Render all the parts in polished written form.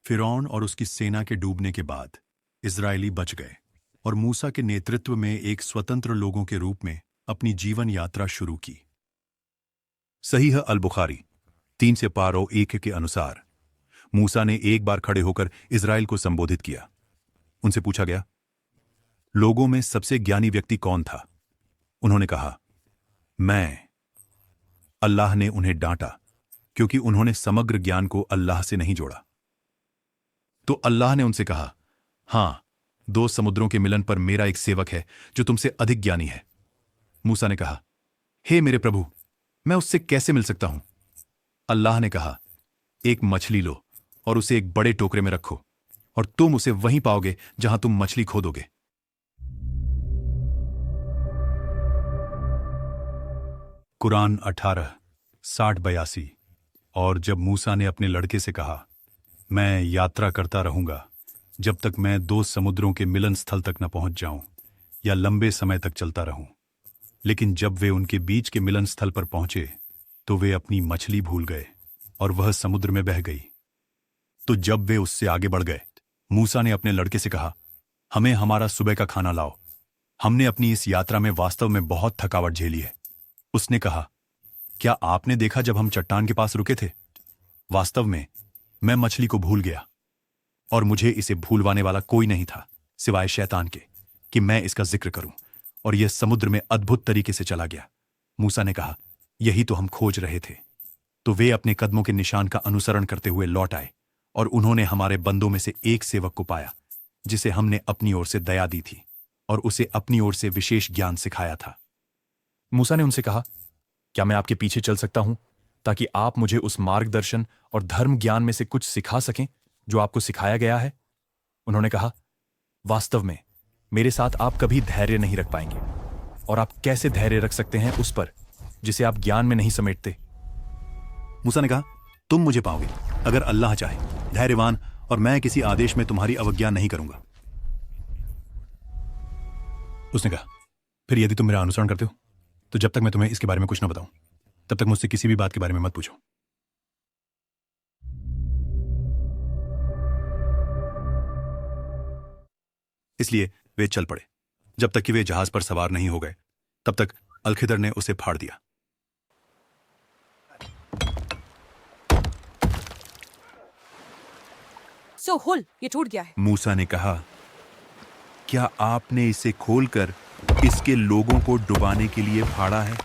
फिरौन और उसकी सेना के डूबने के बाद इजरायली बच गए और मूसा के नेतृत्व में एक स्वतंत्र लोगों के रूप में अपनी जीवन यात्रा शुरू की। सहीह अल बुखारी 3 से पारो 1 के अनुसार मूसा ने एक बार खड़े होकर इजराइल को संबोधित किया। उनसे पूछा गया, लोगों में सबसे ज्ञानी व्यक्ति कौन था? उन्होंने कहा, मैं। अल्लाह ने उन्हें डांटा क्योंकि उन्होंने समग्र ज्ञान को अल्लाह से नहीं जोड़ा। तो अल्लाह ने उनसे कहा, हां, 2 समुद्रों के मिलन पर मेरा एक सेवक है जो तुमसे अधिक ज्ञानी है। मूसा ने कहा, हे मेरे प्रभु, मैं उससे कैसे मिल सकता हूं? अल्लाह ने कहा, एक मछली लो और उसे एक बड़े टोकरे में रखो और तुम उसे वहीं पाओगे जहां तुम मछली खोदोगे। कुरान 18:60-82। और जब मूसा ने अपने लड़के से कहा, मैं यात्रा करता रहूंगा जब तक मैं 2 समुद्रों के मिलन स्थल तक न पहुंच जाऊं या लंबे समय तक चलता रहूं, लेकिन जब वे उनके बीच के मिलन स्थल पर पहुंचे तो वे अपनी मछली भूल गए और वह समुद्र में बह गई। तो जब वे उससे आगे बढ़ गए, मूसा ने अपने लड़के से कहा, हमें हमारा सुबह का खाना लाओ, हमने अपनी इस यात्रा में वास्तव में बहुत थकावट झेली है। उसने कहा, क्या आपने देखा जब हम चट्टान के पास रुके थे? वास्तव में मैं मछली को भूल गया और मुझे इसे भूलवाने वाला कोई नहीं था सिवाय शैतान के कि मैं इसका जिक्र करूं, और यह समुद्र में अद्भुत तरीके से चला गया। मूसा ने कहा, यही तो हम खोज रहे थे। तो वे अपने कदमों के निशान का अनुसरण करते हुए लौट आए और उन्होंने हमारे बंदों में से एक सेवक को पाया जिसे हमने अपनी ओर से दया दी थी और उसे अपनी ओर से विशेष ज्ञान सिखाया था। मूसा ने उनसे कहा, क्या मैं आपके पीछे चल सकता हूं ताकि आप मुझे उस मार्गदर्शन और धर्म ज्ञान में से कुछ सिखा सकें जो आपको सिखाया गया है? उन्होंने कहा, वास्तव में मेरे साथ आप कभी धैर्य नहीं रख पाएंगे, और आप कैसे धैर्य रख सकते हैं उस पर जिसे आप ज्ञान में नहीं समेटते? मूसा ने कहा, तुम मुझे पाओगे अगर अल्लाह चाहे, धैर्यवान, और मैं किसी आदेश में तुम्हारी अवज्ञा नहीं करूंगा। उसने कहा, फिर यदि तुम मेरा अनुसरण करते हो तो जब तक मैं तुम्हें इसके बारे में कुछ न बताऊं तब तक मुझसे किसी भी बात के बारे में मत पूछो। इसलिए वे चल पड़े। जब तक कि वे जहाज पर सवार नहीं हो गए तब तक अलखिदर ने उसे फाड़ दिया। हुल, ये टूट गया है। मूसा ने कहा, क्या आपने इसे खोलकर इसके लोगों को डुबाने के लिए फाड़ा है?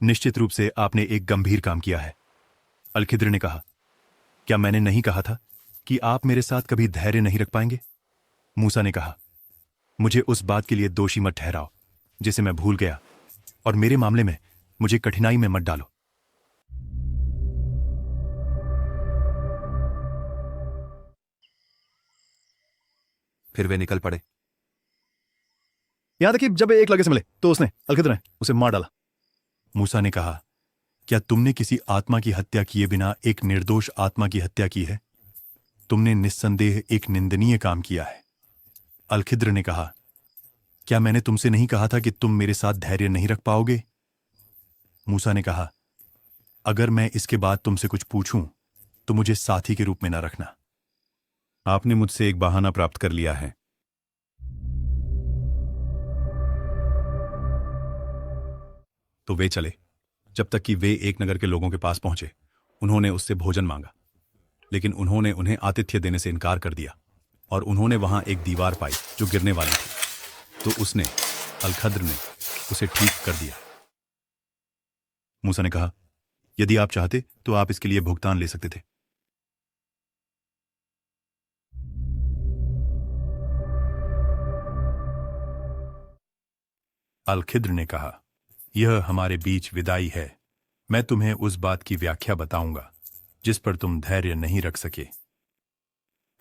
निश्चित रूप से आपने एक गंभीर काम किया है। अलखिद्र ने कहा, क्या मैंने नहीं कहा था कि आप मेरे साथ कभी धैर्य नहीं रख पाएंगे? मूसा ने कहा, मुझे उस बात के लिए दोषी मत ठहराओ जिसे मैं भूल गया, और मेरे मामले में मुझे कठिनाई में मत डालो। फिर वे निकल पड़े। यहां तक कि जब एक लड़के से मिले तो अलखिद्र ने उसे मार डाला। मूसा ने कहा, क्या तुमने किसी आत्मा की हत्या किए बिना एक निर्दोष आत्मा की हत्या की है? तुमने निस्संदेह एक निंदनीय काम किया है। अलखिद्र ने कहा, क्या मैंने तुमसे नहीं कहा था कि तुम मेरे साथ धैर्य नहीं रख पाओगे? मूसा ने कहा, अगर मैं इसके बाद तुमसे कुछ पूछूं तो मुझे साथी के रूप में न रखना। आपने मुझसे एक बहाना प्राप्त कर लिया है। तो वे चले जब तक कि वे एक नगर के लोगों के पास पहुंचे। उन्होंने उससे भोजन मांगा, लेकिन उन्होंने उन्हें आतिथ्य देने से इनकार कर दिया, और उन्होंने वहां एक दीवार पाई जो गिरने वाली थी। तो उसने, अलखिद्र ने, उसे ठीक कर दिया। मूसा ने कहा, यदि आप चाहते तो आप इसके लिए भुगतान ले सकते थे। अलखिद्र ने कहा, यह हमारे बीच विदाई है। मैं तुम्हें उस बात की व्याख्या बताऊंगा जिस पर तुम धैर्य नहीं रख सके।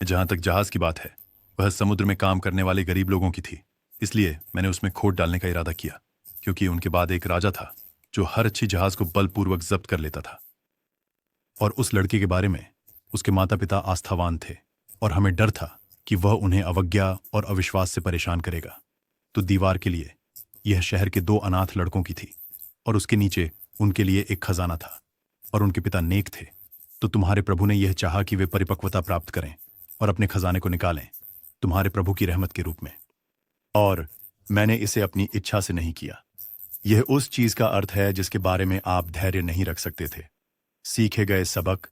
जहां तक जहाज की बात है, वह समुद्र में काम करने वाले गरीब लोगों की थी, इसलिए मैंने उसमें खोद डालने का इरादा किया, क्योंकि उनके बाद एक राजा था जो हर अच्छी जहाज को बलपूर्वक जब्त कर लेता था। और उस लड़के के बारे में उसके माता पिता आस्थावान थे, और हमें डर था कि वह उन्हें अवज्ञा और अविश्वास से परेशान करेगा। तो दीवार के लिए यह शहर के 2 अनाथ लड़कों की थी, और उसके नीचे उनके लिए एक खजाना था और उनके पिता नेक थे, तो तुम्हारे प्रभु ने यह चाहा कि वे परिपक्वता प्राप्त करें और अपने खजाने को निकालें तुम्हारे प्रभु की रहमत के रूप में। और मैंने इसे अपनी इच्छा से नहीं किया। यह उस चीज का अर्थ है जिसके बारे में आप धैर्य नहीं रख सकते थे। सीखे गए सबक।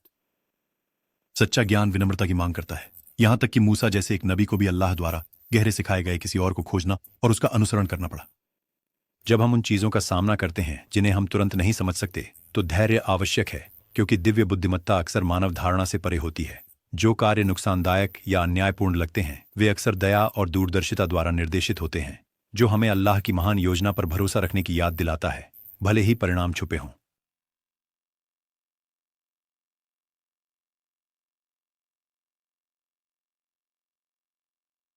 सच्चा ज्ञान विनम्रता की मांग करता है, यहां तक कि मूसा जैसे एक नबी को भी अल्लाह द्वारा गहरे सिखाए गए किसी और को खोजना और उसका अनुसरण करना पड़ा। जब हम उन चीजों का सामना करते हैं जिन्हें हम तुरंत नहीं समझ सकते, तो धैर्य आवश्यक है, क्योंकि दिव्य बुद्धिमत्ता अक्सर मानव धारणा से परे होती है। जो कार्य नुकसानदायक या अन्यायपूर्ण लगते हैं वे अक्सर दया और दूरदर्शिता द्वारा निर्देशित होते हैं, जो हमें अल्लाह की महान योजना पर भरोसा रखने की याद दिलाता है, भले ही परिणाम छुपे हों।